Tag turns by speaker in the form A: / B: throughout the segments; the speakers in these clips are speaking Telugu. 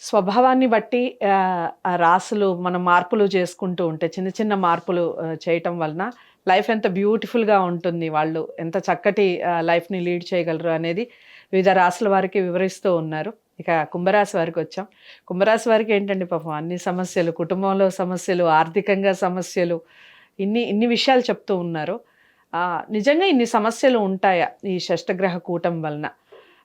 A: స్వభావాన్ని బట్టి ఆ రాసులు మనం మార్పులు చేసుకుంటూ ఉంటే చిన్న చిన్న మార్పులు చేయటం వలన లైఫ్ ఎంత బ్యూటిఫుల్‌గా ఉంటుంది. వాళ్ళు ఎంత చక్కటి లైఫ్‌ని లీడ్ చేయగలరు అనేది వివిధ రాసుల వారికి వివరిస్తూ ఉన్నారు. ఇక కుంభరాశి వారికొచ్చాం. కుంభరాశి వారికి ఏంటండి పాపం అన్ని సమస్యలు, కుటుంబంలో సమస్యలు, ఆర్థికంగా సమస్యలు ఇన్ని ఇన్ని విషయాలు చెప్తూ ఉన్నారు. నిజంగా ఇన్ని సమస్యలు ఉంటాయా ఈ షష్టగ్రహ కూటం వలన?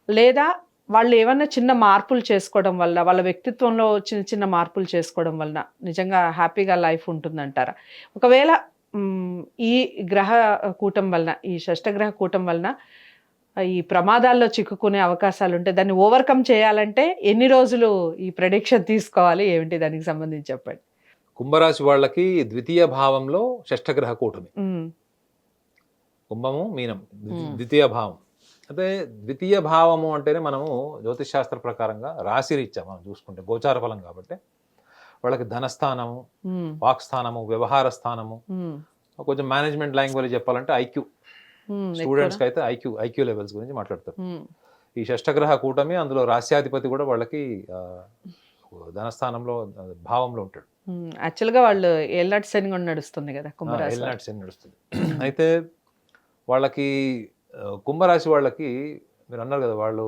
A: లేదా వాళ్ళేమన్నా చిన్న మార్పులు చేసుకోవడం వల్ల, వాళ్ళ వ్యక్తిత్వంలో చిన్న చిన్న మార్పులు చేసుకోవడం వలన నిజంగా హ్యాపీగా లైఫ్ ఉంటుందంటారా? ఒకవేళ ఈ గ్రహ కూటం వలన, ఈ షష్టగ్రహ కూటం వలన ఈ ప్రమాదాల్లో చిక్కుకునే అవకాశాలుంటే దాన్ని ఓవర్‌కమ్ చేయాలంటే ఎన్ని రోజులు ఈ ప్రెడిక్షన్ తీసుకోవాలి? ఏమిటి దానికి సంబంధించి చెప్పండి?
B: కుంభరాశి వాళ్ళకి ద్వితీయ భావంలో షష్ఠగ్రహ కూటమి.
A: హ్మ్.
B: కుంభము, మీనం
A: హ్మ్.
B: ద్వితీయ భావం. అయితే ద్వితీయ భావము అంటేనే మనము జ్యోతిష్ శాస్త్ర ప్రకారంగా రాశిరీత్యా మనం చూసుకుంటే గోచార ఫలం కాబట్టి వాళ్ళకి ధనస్థానము,
A: హ్మ్.
B: వాక్స్థానము, వ్యవహార స్థానము,
A: హ్మ్.
B: కొంచెం మేనేజ్మెంట్ లాంగ్వేజ్ చెప్పాలంటే ఐక్యూ,
A: హ్మ్. ఎక్కువనా?
B: స్టూడెంట్స్కి అయితే ఐక్యూ లెవెల్స్ గురించి మాట్లాడతారు.
A: హ్మ్.
B: ఈ షష్ఠగ్రహ కూటమి అందులో రాస్యాధిపతి కూడా వాళ్ళకి ధనస్థానంలో భావంలో ఉంటాడు.
A: యాక్చువల్‌గా వాళ్ళు ఏలినాటి శని కూడా నడుస్తుంది గదా! కుంభరాశి వారికి.
B: ఎల్నాటి శని నడుస్తుంది. అయితే వాళ్ళకి కుంభరాశి వాళ్ళకి మీరు అన్నారు కదా, వాళ్ళు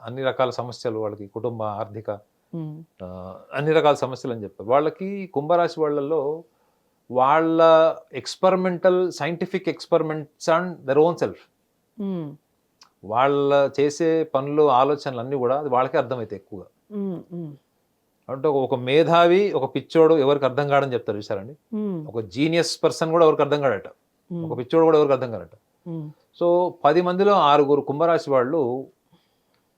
B: అన్ని రకాల సమస్యలు, వాళ్ళకి కుటుంబ ఆర్థిక
A: హ్మ్.
B: అన్ని రకాల సమస్యలు అని చెప్పారు. వాళ్ళకి కుంభరాశి వాళ్ళల్లో వాళ్ళ scientific experiments on their own self.
A: హ్మ్.
B: వాళ్ళ చేసే పనులు, ఆలోచనలు అన్నీ కూడా అది వాళ్ళకే అర్థమవుతాయి ఎక్కువగా.
A: హ్మ్. హ్మ్.
B: అంటే ఒక మేధావి, ఒక పిచ్చోడు ఎవరికి అర్థం కాడని చెప్తారు చూసారండి.
A: హ్మ్.
B: ఒక జీనియస్ పర్సన్ కూడా ఎవరికి అర్థం కాడట. ఒక
A: హ్మ్.
B: పిచ్చోడు కూడా ఎవరికి అర్థం కాడట.
A: హ్మ్.
B: సో 10 మందిలో 6 కుంభరాశి వాళ్ళు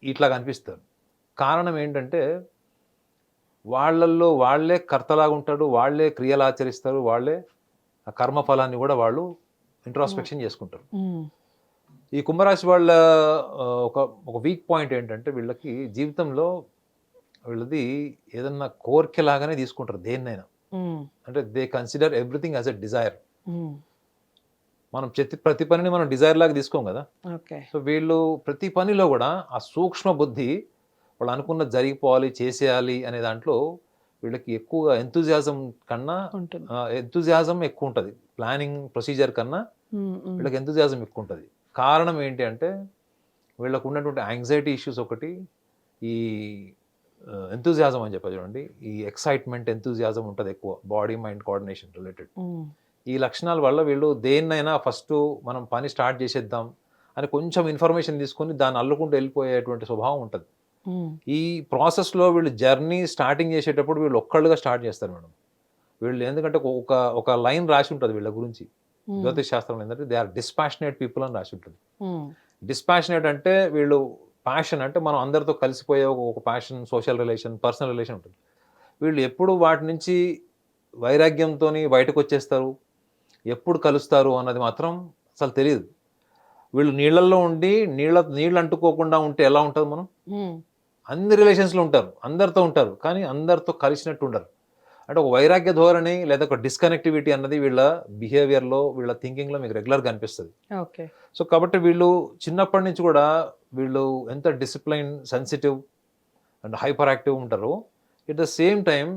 B: ఇట్లా కనిపిస్తారు. కారణం ఏంటంటే వాళ్ళల్లో వాళ్ళే కర్తలాగా ఉంటాడు, వాళ్ళే క్రియలు ఆచరిస్తారు, వాళ్ళే ఆ కర్మఫలాన్ని కూడా వాళ్ళు
A: హ్మ్.
B: ఇంట్రాస్పెక్షన్ చేసుకుంటారు.
A: హ్మ్.
B: ఈ కుంభరాశి వాళ్ళ ఒక ఒక వీక్ పాయింట్ ఏంటంటే వీళ్ళకి జీవితంలో వీళ్ళది ఏదన్నా కోరికలాగానే తీసుకుంటారు దేన్నైనా.
A: హ్మ్.
B: అంటే they consider everything as a desire.
A: హ్మ్.
B: మనం ప్రతి పనిని మనం డిజైర్ లాగా తీసుకోం కదా.
A: ఓకే.
B: సో వీళ్ళు ప్రతి పనిలో కూడా ఆ సూక్ష్మ బుద్ధి, వాళ్ళు అనుకున్నది జరిగిపోవాలి, చేసేయాలి అనే దాంట్లో వీళ్ళకి ఎక్కువగా ఎంతూజియాజం కన్నా
A: ఉంటుంది.
B: ఎంతూజియాజం ఎక్కువ ఉంటుంది. ప్లానింగ్ ప్రొసీజర్ కన్నా
A: హ్మ్. హ్మ్.
B: వీళ్ళకి ఎంతూజియాజం ఎక్కువ ఉంటుంది. కారణం ఏంటి అంటే వీళ్ళకు ఉన్నటువంటి యాంగ్జైటీ ఇష్యూస్ ఒకటి, ఈ ఎంతూజియాజం అని చెప్పారు చూడండి, ఈ ఎక్సైట్మెంట్, ఎంతూజియాజం ఉంటుంది ఎక్కువ, బాడీ మైండ్ కోఆర్డినేషన్ రిలేటెడ్.
A: హ్మ్.
B: ఈ లక్షణాల వల్ల వీళ్ళు దేన్నైనా ఫస్ట్ మనం పని స్టార్ట్ చేసేద్దాం అని కొంచెం ఇన్ఫర్మేషన్ తీసుకొని దాన్ని అల్లుకుంటూ వెళ్ళిపోయేటువంటి స్వభావం ఉంటుంది.
A: హ్మ్.
B: ఈ ప్రాసెస్లో వీళ్ళు జర్నీ స్టార్టింగ్ చేసేటప్పుడు వీళ్ళు ఒక్కళ్ళుగా స్టార్ట్ చేస్తారు మేడం. వీళ్ళు ఎందుకంటే ఒక ఒక లైన్ రాసి ఉంటుంది వీళ్ళ గురించి
A: హ్మ్.
B: జ్యోతిష్ శాస్త్రంలో, ఏంటంటే దే ఆర్ డిస్పాషనేట్ పీపుల్ అని రాసి ఉంటుంది.
A: హ్మ్.
B: డిస్పాషనేట్ అంటే వీళ్ళు ప్యాషన్ అంటే మనం అందరితో కలిసిపోయే ఒక passion, social relation, personal relation ఉంటుంది. వీళ్ళు ఎప్పుడు వాటి నుంచి వైరాగ్యంతోని బయటకు వచ్చేస్తారు, ఎప్పుడు కలుస్తారు అన్నది మాత్రం అసలు తెలియదు. వీళ్ళు నీళ్ళల్లో ఉండి నీళ్ళు అంటుకోకుండా ఉంటే ఎలా ఉంటుంది మనం?
A: హ్మ్.
B: అన్ని రిలేషన్స్‌లో ఉంటారు, అందరితో ఉంటారు, కానీ అందరితో కలిసినట్టు ఉండరు. అంటే ఒక వైరాగ్య ధోరణి లేదా ఒక డిస్కనెక్టివిటీ అన్నది వీళ్ళ బిహేవియర్‌లో, వీళ్ళ థింకింగ్‌లో మీకు రెగ్యులర్‌గా కనిపిస్తది.
A: ఓకే.
B: సో కాబట్టి వీళ్ళు చిన్నప్పటి నుంచి కూడా వీళ్ళు ఎంత discipline, sensitive and hyper active ఉంటారో, ఎట్ ద సేమ్ టైమ్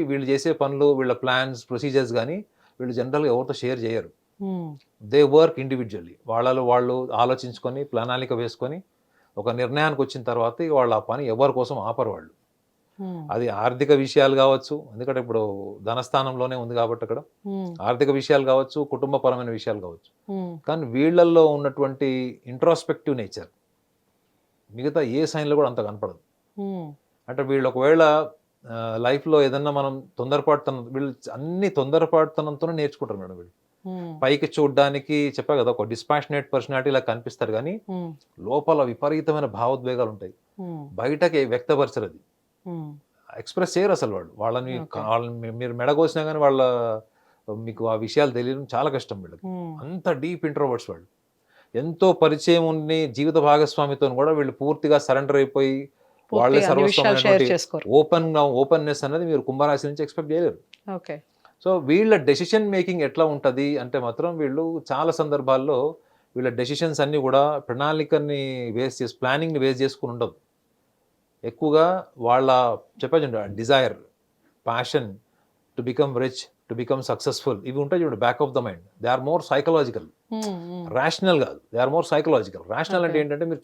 B: వీళ్ళు చేసే పనులు, వీళ్ళ ప్లాన్స్, ప్రొసీజర్స్ గాని వీళ్ళు జనరల్‌గా ఎవరితో షేర్ చేయరు.
A: హ్మ్.
B: They work individually. వాళ్ళలో వాళ్ళు ఆలోచించుకొని, ప్రణాళిక వేసుకొని, ఒక నిర్ణయానికొచ్చిన తర్వాత ఇగ వాళ్ళు ఆ పని ఎవరి కోసం ఆపరు వాళ్ళు.
A: హ్మ్.
B: అది ఆర్థిక విషయాలు గావచ్చు, ఎందుకంటే ఇప్పుడు ధనస్థానంలోనే ఉంది కాబట్టి అక్కడ.
A: హ్మ్.
B: ఆర్థిక విషయాలు గావచ్చు, కుటుంబపరమైన విషయాలు గావచ్చు.
A: హ్మ్.
B: కానీ వీళ్ళల్లో ఉన్నటువంటి ఇంట్రాస్పెక్టివ్ నేచర్ మిగతా ఏ సైన్‌లో గూడా అంత కనపడదు.
A: హ్మ్.
B: అంటే వీళ్ళు ఒకవేళ లైఫ్‌లో ఏదన్నా మనం తొందరపాటుతనం, వీళ్ళు అన్ని తొందరపాటుతనంతోనే నేర్చుకుంటారు మేడం వీళ్ళు.
A: హ్మ్.
B: పైకి చూడ్డానికి చెప్పా గదా, ఒక డిస్పాషనేట్ పర్సనాలిటీలా కనిపిస్తారు గానీ,
A: హ్మ్.
B: లోపల విపరీతమైన భావోద్వేగాలుంటాయి.
A: హ్మ్.
B: బయటకి వ్యక్తపరచరది.
A: హ్మ్.
B: ఎక్స్‌ప్రెస్ చేయరసలు వాళ్ళు.
A: ఓకే.
B: వాళ్ళని మీరు మెడగోసినా గానీ మీకు ఆ విషయాలు తెలియడం చాలా కష్టం వీళ్ళకి.
A: హ్మ్.
B: అంత డీప్ ఇంట్రోవర్ట్స్ వాళ్ళు. ఎంతో పరిచయం ఉండి జీవిత భాగస్వామితోని గూడా వీళ్ళు పూర్తిగా సరెండర్ అయిపోయి, వాళ్ళే
A: పూర్తిగా అన్ని విషయాలు షేర్
B: సర్వస్వమైనటువంటి
A: చేసుకోరు.
B: ఓపెన్‌నెస్ అనేది మీరు కుంభరాశి నుంచి ఎక్స్‌పెక్ట్ జేయలేరు.
A: ఓకే.
B: సో వీళ్ళ డెసిషన్ మేకింగ్ ఎట్లా ఉంటది అంటే మాత్రం వీళ్ళు చాలా సందర్భాల్లో వీళ్ళ డెసిషన్స్ అన్నీ గూడా ప్రణాళికని ప్లానింగ్‌ని బేస్ చేసుకొని ఉండవు. ఎక్కువగా వాళ్ళ చెప్పచ్చు desire, passion to become rich, to become successful, ఇవి ఉంటాయి చూడండి back of the mind. They are more psychological, rational కాదు. They are more psychological. Rational అంటే ఏంటంటే మీరు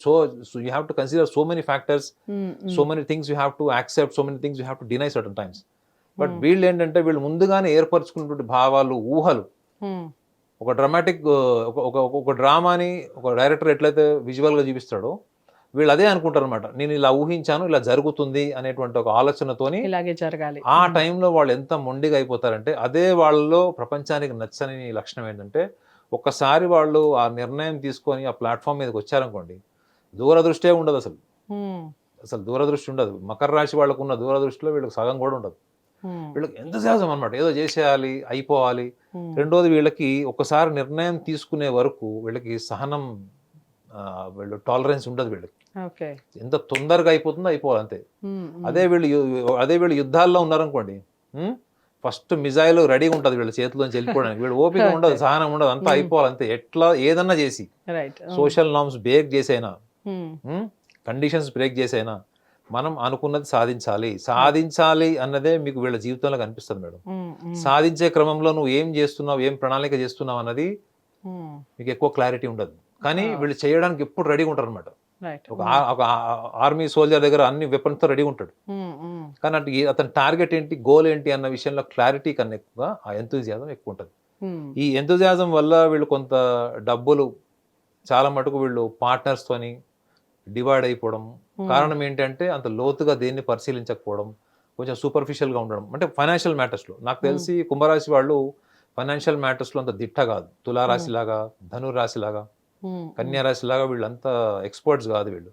B: you have to consider so many factors, so many things you have to accept, so many things you have to deny certain times. But వీళ్ళు ఏంటంటే వీళ్ళు ముందుగానే ఏర్పరచుకున్నటువంటి భావాలు, ఊహలు, ఒక డ్రామాటిక్ ఒక డ్రామాని ఒక డైరెక్టర్ ఎట్లయితే విజువల్గా చూపిస్తాడో వీళ్ళు అదే అనుకుంటారు అనమాట. నేను ఇలా ఊహించాను, ఇలా జరుగుతుంది అనేటువంటి ఒక ఆలోచనతోని
A: ఇలాగే జరగాలి.
B: ఆ టైంలో వాళ్ళు ఎంత మొండిగా అయిపోతారంటే, అదే వాళ్ళలో ప్రపంచానికి నచ్చని లక్షణం ఏంటంటే, ఒక్కసారి వాళ్ళు ఆ నిర్ణయం తీసుకొని ఆ ప్లాట్ఫామ్ మీదకి వచ్చారనుకోండి, దూరదృష్టే ఉండదు అసలు. అసలు దూరదృష్టి ఉండదు. మకర రాశి వాళ్ళకు ఉన్న దూరదృష్టిలో వీళ్ళకి సగం కూడా ఉండదు. వీళ్ళకి ఎంతసేసం అనమాట, ఏదో చేసేయాలి, అయిపోవాలి. రెండోది వీళ్ళకి ఒకసారి నిర్ణయం తీసుకునే వరకు వీళ్ళకి సహనం, వీళ్ళు టాలరెన్స్ ఉండదు వీళ్ళకి. ఎంత తొందరగా అయిపోతుందో అయిపోవాలి అంతే. అదే వీళ్ళు యుద్ధాల్లో ఉన్నారనుకోండి, ఫస్ట్ మిజైల్ రెడీగా ఉంటుంది వీళ్ళ చేతిలోంచి వెళ్ళిపోవడానికి. వీళ్ళు ఓపిక ఉండదు, సహనం ఉండదు, అంతా అయిపోవాలి అంతే. ఎట్లా ఏదన్నా చేసి సోషల్ నార్మ్స్ బ్రేక్ చేసైనా, కండిషన్స్ బ్రేక్ చేసైనా మనం అనుకున్నది సాధించాలి అన్నదే మీకు వీళ్ళ జీవితంలో కనిపిస్తుంది మేడం. సాధించే క్రమంలో నువ్వు ఏం చేస్తున్నావు, ఏం ప్రణాళిక చేస్తున్నావు అన్నది మీకు ఎక్కువ క్లారిటీ ఉండదు. కానీ వీళ్ళు చేయడానికి ఎప్పుడు రెడీగా ఉంటారు అనమాట. ఒక ఆర్మీ సోల్జర్ దగ్గర అన్ని వెపన్స్ తో రెడీగా ఉంటాడు, కానీ అతని టార్గెట్ ఏంటి, గోల్ ఏంటి అన్న విషయంలో క్లారిటీ కన్నా ఎక్కువగా ఆ ఎంతూజియాజం ఎక్కువ ఉంటుంది. ఈ ఎంతూజియాజం వల్ల వీళ్ళు కొంత డబ్బులు చాలా మటుకు వీళ్ళు పార్ట్నర్స్ తోని డివైడ్ అయిపోవడం. కారణం ఏంటంటే అంత లోతుగా దేన్ని పరిశీలించకపోవడం, కొంచెం సూపర్ఫిషియల్ గా ఉండడం. అంటే ఫైనాన్షియల్ మ్యాటర్స్ లో నాకు తెలిసి కుంభరాశి వాళ్ళు ఫైనాన్షియల్ మ్యాటర్స్ లో అంత దిట్ట కాదు. తులారాశి లాగా, ధనురాశి లాగా, కన్యారాశి లాగా వీళ్ళంతా ఎక్స్పర్ట్స్ కాదు వీళ్ళు.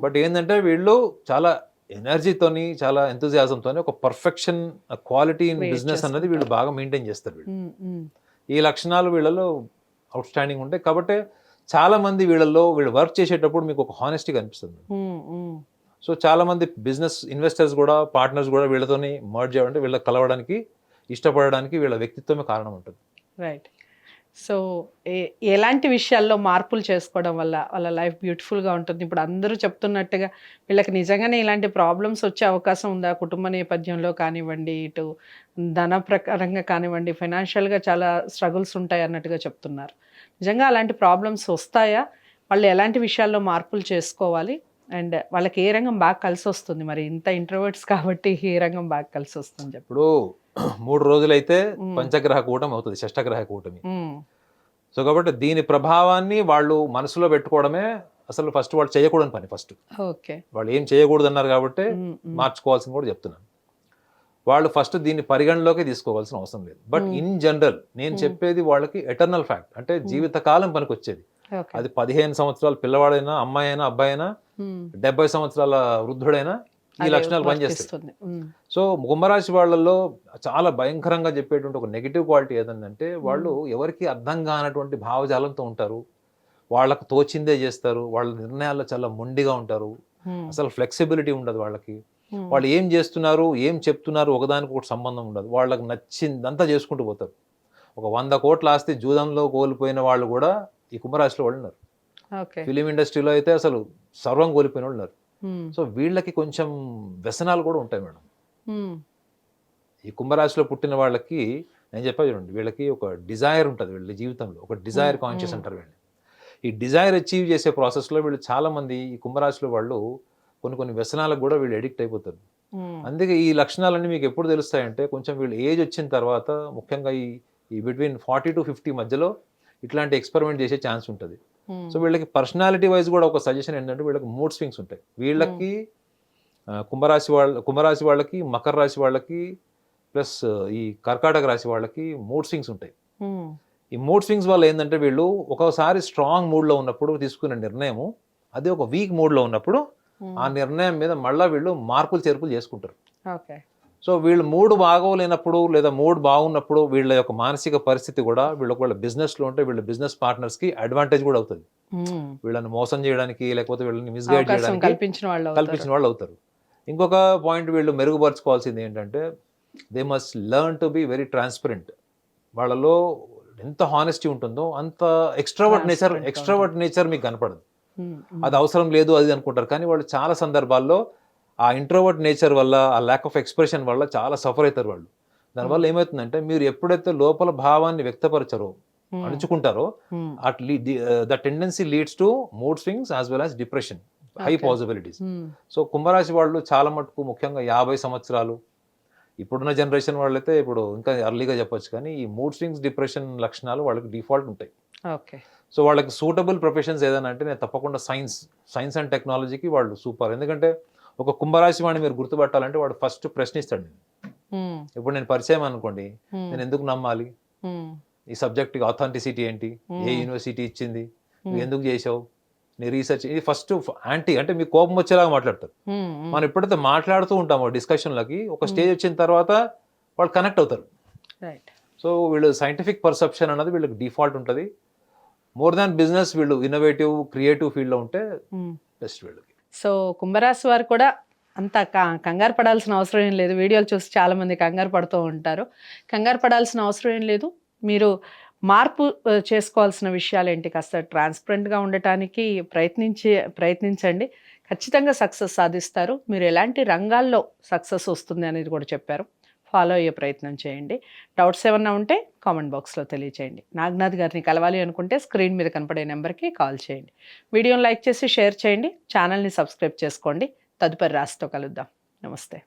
B: బట్ ఏంటంటే వీళ్ళు చాలా ఎనర్జీతోని, చాలా ఎంతూజియాజంతోని ఒక పర్ఫెక్షన్, క్వాలిటీ ఇన్ బిజినెస్ అన్నది వీళ్ళు బాగా మెయింటైన్ చేస్తారు. వీళ్ళు ఈ లక్షణాలు వీళ్ళలో అవుట్ స్టాండింగ్ ఉంటాయి. కాబట్టి చాలా మంది వీళ్ళు వర్క్ చేసేటప్పుడు మీకు ఒక హానెస్టీ కనిపిస్తుంది. సో చాలా మంది బిజినెస్ ఇన్వెస్టర్స్ కూడా, పార్ట్నర్స్ కూడా వీళ్ళతోని మర్జ్ చేయాలంటే, వీళ్ళ కలవడానికి ఇష్టపడడానికి వీళ్ళ వ్యక్తిత్వమే కారణం ఉంటుంది.
A: రైట్. సో ఎలాంటి విషయాల్లో మార్పులు చేసుకోవడం వల్ల వాళ్ళ లైఫ్ బ్యూటిఫుల్గా ఉంటుంది? ఇప్పుడు అందరూ చెప్తున్నట్టుగా వీళ్ళకి నిజంగానే ఇలాంటి ప్రాబ్లమ్స్ వచ్చే అవకాశం ఉందా? కుటుంబ నేపథ్యంలో కానివ్వండి, ఇటు ధన ప్రకారంగా కానివ్వండి, ఫైనాన్షియల్గా చాలా స్ట్రగుల్స్ ఉంటాయి అన్నట్టుగా చెప్తున్నారు. నిజంగా అలాంటి ప్రాబ్లమ్స్ వస్తాయా? వాళ్ళు ఎలాంటి విషయాల్లో మార్పులు చేసుకోవాలి? అండ్ వాళ్ళకి ఏ రంగం బాగా కలిసి వస్తుంది? మరి ఇంత ఇంట్రోవర్ట్స్ కాబట్టి ఏ రంగం బాగా కలిసి వస్తుంది?
B: ఇప్పుడు 3 రోజులైతే పంచగ్రహ కూటమి అవుతుంది, షష్టగ్రహ కూటమి. సో కాబట్టి దీని ప్రభావాన్ని వాళ్ళు మనసులో పెట్టుకోవడమే అసలు ఫస్ట్ వాళ్ళు చేయకూడని పని. ఫస్ట్ వాళ్ళు ఏం చేయకూడదు అన్నారు కాబట్టి మార్చుకోవాల్సింది కూడా చెప్తున్నాను. వాళ్ళు ఫస్ట్ దీన్ని పరిగణలోకి తీసుకోవాల్సిన అవసరం లేదు. బట్ ఇన్ జనరల్ నేను చెప్పేది వాళ్ళకి ఎటర్నల్ ఫ్యాక్ట్, అంటే జీవితకాలం పనికి వచ్చేది. అది 15 సంవత్సరాల పిల్లవాడైనా, అమ్మాయి అయినా, అబ్బాయి అయినా, 70 సంవత్సరాల వృద్ధుడైనా ఈ లక్షణాలు పనిచేస్తాయి. సో కుంభరాశి వాళ్ళల్లో చాలా భయంకరంగా చెప్పేటువంటి ఒక నెగిటివ్ క్వాలిటీ ఏదంటే, వాళ్ళు ఎవరికి అర్థం కానటువంటి భావజాలంతో ఉంటారు. వాళ్ళకు తోచిందే చేస్తారు. వాళ్ళ నిర్ణయాల్లో చాలా మొండిగా ఉంటారు. అసలు ఫ్లెక్సిబిలిటీ ఉండదు వాళ్ళకి. వాళ్ళు ఏం చేస్తున్నారు, ఏం చెప్తున్నారు ఒకదానికి ఒకటి సంబంధం ఉండదు. వాళ్ళకి నచ్చిందంతా చేసుకుంటూ పోతారు. ఒక 100 కోట్ల ఆస్తి జూదంలో కోల్పోయిన వాళ్ళు కూడా ఈ కుంభరాశిలో వాళ్ళు ఉన్నారు. ఫిలిం ఇండస్ట్రీలో అయితే అసలు సర్వం కోల్పోయిన వాళ్ళు ఉన్నారు. సో వీళ్ళకి కొంచెం వ్యసనాలు కూడా ఉంటాయి మేడం. ఈ కుంభరాశిలో పుట్టిన వాళ్ళకి నేను చెప్పాను చూడండి, వీళ్ళకి ఒక డిజైర్ ఉంటుంది. వీళ్ళ జీవితంలో ఒక డిజైర్ కాన్షియస్ అంటారు వీళ్ళు. ఈ డిజైర్ అచీవ్ చేసే ప్రాసెస్లో వీళ్ళు చాలా మంది ఈ కుంభరాశిలో వాళ్ళు కొన్ని వ్యసనాలకు కూడా వీళ్ళు ఎడిక్ట్ అయిపోతారు. అందుకే ఈ లక్షణాలన్నీ మీకు ఎప్పుడు తెలుస్తాయంటే, కొంచెం వీళ్ళు ఏజ్ వచ్చిన తర్వాత, ముఖ్యంగా ఈ బిట్వీన్ 40 to 50 మధ్యలో ఇట్లాంటి ఎక్స్పెరిమెంట్ చేసే ఛాన్స్ ఉంటుంది. సో వీళ్ళకి పర్సనాలిటీ వైజ్ కూడా ఒక సజెషన్ ఏంటంటే, వీళ్ళకి మూడ్ స్వింగ్స్ ఉంటాయి. వీళ్ళకి కుంభరాశి వాళ్ళకి, మకర రాశి వాళ్ళకి, ప్లస్ ఈ కర్కాటక రాశి వాళ్ళకి మూడ్ స్వింగ్స్ ఉంటాయి. ఈ మూడ్ స్వింగ్స్ వల్ల ఏంటంటే, వీళ్ళు ఒకసారి స్ట్రాంగ్ మూడ్లో ఉన్నప్పుడు తీసుకునే నిర్ణయము, అదే ఒక వీక్ మూడ్లో ఉన్నప్పుడు ఆ నిర్ణయం మీద మళ్ళీ వీళ్ళు మార్పులు చేర్పులు చేసుకుంటారు. సో వీళ్ళు మూడ్ బాగోలేనప్పుడు లేదా మూడ్ బాగున్నప్పుడు వీళ్ళ యొక్క మానసిక పరిస్థితి కూడా వీళ్ళ బిజినెస్లో ఉంటే వీళ్ళ బిజినెస్ పార్ట్నర్స్కి అడ్వాంటేజ్ కూడా అవుతుంది. వీళ్ళని మోసం చేయడానికి, లేకపోతే వీళ్ళని మిస్గైడ్ చేయడానికి కల్పించిన వాళ్ళు అవుతారు. ఇంకొక పాయింట్ వీళ్ళు మెరుగుపరచుకోవాల్సింది ఏంటంటే, they must learn to be very transparent. వాళ్ళలో ఎంత హానెస్టీ ఉంటుందో అంత ఎక్స్ట్రావర్ట్ నేచర్ మీకు కనపడదు. అది అవసరం లేదు అది అనుకుంటారు. కానీ వాళ్ళు చాలా సందర్భాల్లో ఆ ఇంట్రోవర్ట్ నేచర్ వల్ల, ఆ ల్యాక్ ఆఫ్ ఎక్స్‌ప్రెషన్ వల్ల చాలా సఫర్ అయితారు వాళ్ళు. దానివల్ల ఏమైతుందంటే మీరు ఎప్పుడైతే లోపల భావాన్ని వ్యక్తపరచరో, అణుచుకుంటారో the tendency leads to mood swings as well as depression. హై
A: ఓకే.
B: పాసిబిలిటీస్. సో కుంభరాశి వాళ్ళు చాలా మటుకు ముఖ్యంగా 50 సంవత్సరాలు ఇప్పుడున్న జనరేషన్ వాళ్ళైతే ఇప్పుడు ఇంకా ఎర్లీగా చెప్పొచ్చు కానీ ఈ మూడ్ స్వింగ్స్, డిప్రెషన్ లక్షణాలు వాళ్ళకి డిఫాల్ట్ ఉంటాయి.
A: ఓకే.
B: సో వాళ్ళకి సూటబుల్ ప్రొఫెషన్స్ ఏదైనా అంటే నేను తప్పకుండా సైన్స్ అండ్ టెక్నాలజీకి వాళ్ళు సూపర్. ఎందుకంటే ఒక కుంభరాశి వాడిని మీరు గుర్తుపట్టాలంటే వాడు ఫస్ట్ ప్రశ్నిస్తాడు. ఇప్పుడు నేను పరిచయం అనుకోండి, నేను ఎందుకు నమ్మాలి, ఈ సబ్జెక్ట్ ఆథెంటిసిటీ ఏంటి, ఏ యూనివర్సిటీ ఇచ్చింది, నువ్వు ఎందుకు చేసావు, నీ రీసెర్చ్, ఇది ఫస్ట్ యాంటీ అంటే మీకు కోపం వచ్చేలాగా మాట్లాడతారు. మనం ఎప్పుడైతే మాట్లాడుతూ ఉంటామో డిస్కషన్లకి ఒక స్టేజ్ వచ్చిన తర్వాత వాళ్ళు కనెక్ట్ అవుతారు.
A: రైట్.
B: సో వీళ్ళు సైంటిఫిక్ పర్సెప్షన్ అన్నది వీళ్ళకి డిఫాల్ట్ ఉంటుంది. మోర్ దాన్ బిజినెస్ వీళ్ళు ఇన్నోవేటివ్ క్రియేటివ్ ఫీల్డ్లో ఉంటే బెస్ట్ వీళ్ళకి.
A: సో కుంభరాశి వారు కూడా అంత కంగారు పడాల్సిన అవసరం ఏం లేదు. వీడియోలు చూసి చాలా మంది కంగారు పడుతూ ఉంటారు. కంగారు పడాల్సిన అవసరం ఏం లేదు. మీరు మార్పు చేసుకోవాల్సిన విషయాలు ఏంటి, కాస్త ట్రాన్స్పరెంట్గా ఉండటానికి ప్రయత్నించండి. ఖచ్చితంగా సక్సెస్ సాధిస్తారు. మీరు ఎలాంటి రంగాల్లో సక్సెస్ వస్తుంది అనేది కూడా చెప్పారు. ఫాలో అయ్యే ప్రయత్నం చేయండి. డౌట్స్ ఏమన్నా ఉంటే కామెంట్ బాక్స్లో తెలియచేయండి. నాగనాథ్ గారిని కలవాలి అనుకుంటే స్క్రీన్ మీద కనపడే నెంబర్కి కాల్ చేయండి. వీడియోని లైక్ చేసి షేర్ చేయండి. ఛానల్ని సబ్స్క్రైబ్ చేసుకోండి. తదుపరి రాశితో కలుద్దాం. నమస్తే.